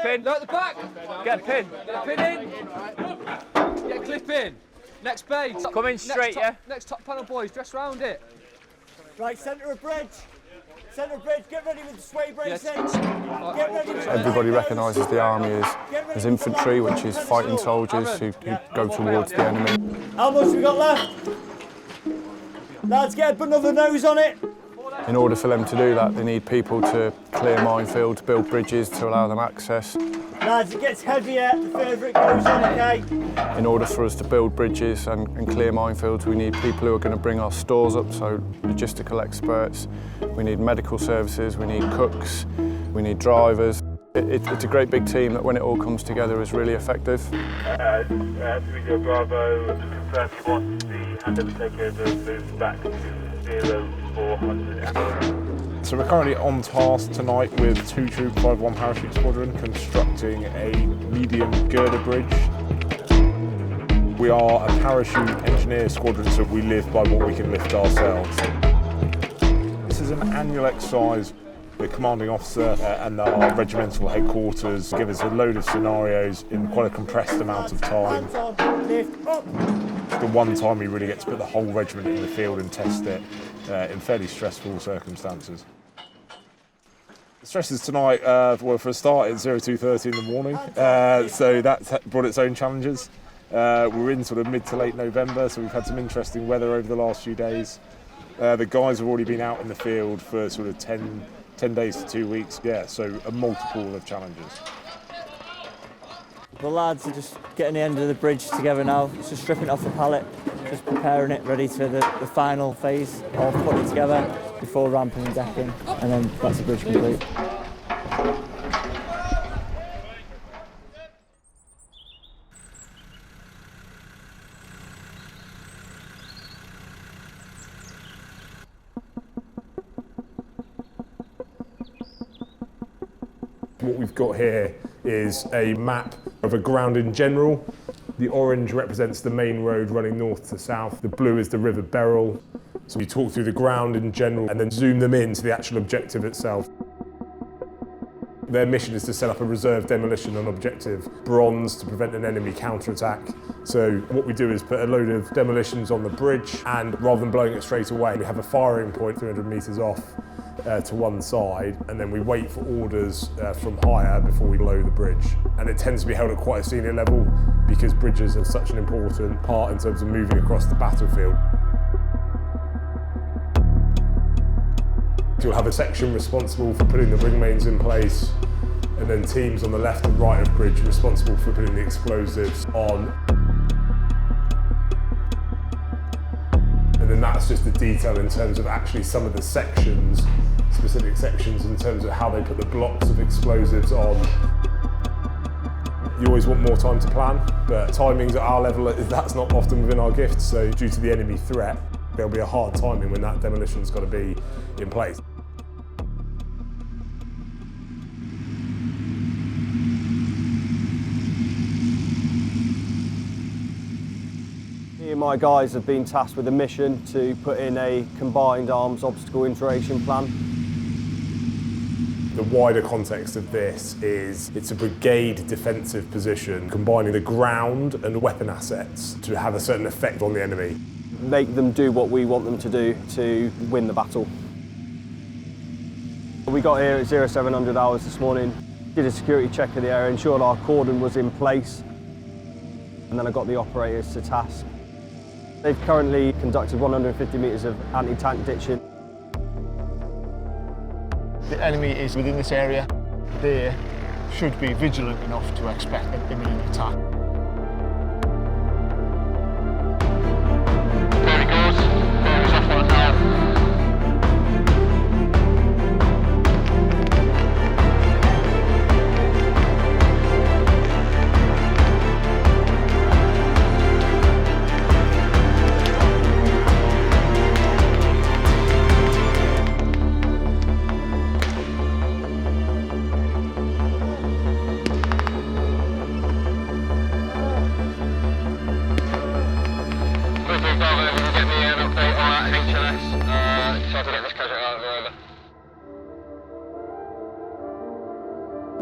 Pin. No, at the back. Get a pin. Get a pin in. Get a clip in. Next base. Come in straight, yeah? Next top panel, boys. Dress round it. Right, centre of bridge. Centre of bridge. Get ready with the sway bracing. Get ready with Everybody recognises the army as infantry, which is fighting soldiers who go towards the enemy. How much we got left? Lads, get another nose on it. In order for them to do that, they need people to clear minefields, build bridges to allow them access. Lads, it gets heavier the further it goes on, okay? In order for us to build bridges and clear minefields, we need people who are going to bring our stores up, so logistical experts. We need medical services, we need cooks, we need drivers. It's a great big team that when it all comes together is really effective. 3 Bravo, confirm you want the handover takeover moved back to 0400. So we're currently on task tonight with 2 Troop 5-1 Parachute Squadron constructing a medium girder bridge. We are a parachute engineer squadron, so we live by what we can lift ourselves. This is an annual exercise. The commanding officer and our regimental headquarters give us a load of scenarios in quite a compressed amount of time. Lift up. It's the one time we really get to put the whole regiment in the field and test it in fairly stressful circumstances. The stresses tonight, well, for a start, it's 02:30 in the morning, so that's brought its own challenges. We're in sort of mid to late November, so we've had some interesting weather over the last few days. The guys have already been out in the field for sort of 10 days to 2 weeks, yeah, so a multiple of challenges. The lads are just getting the end of the bridge together now, just stripping it off the pallet, just preparing it ready for the final phase of putting it together before ramping and decking, and then that's the bridge complete. What we've got here is a map of a ground in general. The orange represents the main road running north to south. The blue is the River Beryl. So we talk through the ground in general and then zoom them in to the actual objective itself. Their mission is to set up a reserve demolition on objective Bronze to prevent an enemy counterattack. So what we do is put a load of demolitions on the bridge, and rather than blowing it straight away, we have a firing point 300 metres off to one side, and then we wait for orders from higher before we blow the bridge. And it tends to be held at quite a senior level because bridges are such an important part in terms of moving across the battlefield. You'll have a section responsible for putting the ring mains in place, and then teams on the left and right of bridge responsible for putting the explosives on. And then that's just the detail in terms of actually some of the sections, specific sections in terms of how they put the blocks of explosives on. You always want more time to plan, but timings at our level, that's not often within our gift, so due to the enemy threat, there'll be a hard timing when that demolition's got to be in place. Me and my guys have been tasked with a mission to put in a combined arms obstacle iteration plan. The wider context of this is it's a brigade defensive position combining the ground and weapon assets to have a certain effect on the enemy. Make them do what we want them to do to win the battle. We got here at 0700 hours this morning, did a security check of the area, ensured our cordon was in place, and then I got the operators to task. They've currently conducted 150 metres of anti-tank ditching. The enemy is within this area. They should be vigilant enough to expect an imminent attack. There he goes. There he's off on now.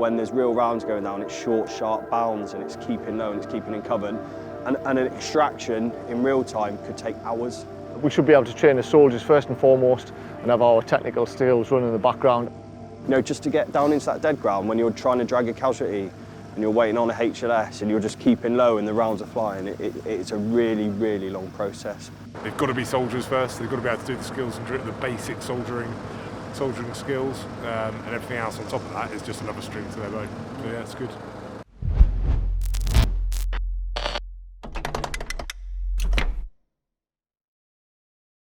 when there's real rounds going down, it's short, sharp bounds, and it's keeping low and it's keeping in cover. And an extraction in real time could take hours. We should be able to train the soldiers first and foremost and have our technical skills running in the background. You know, just to get down into that dead ground when you're trying to drag a casualty and you're waiting on a HLS and you're just keeping low and the rounds are flying, it's a really, really long process. They've got to be soldiers first. They've got to be able to do the skills and the basic soldiering skills, and everything else on top of that is just another string to their bow. So yeah, it's good.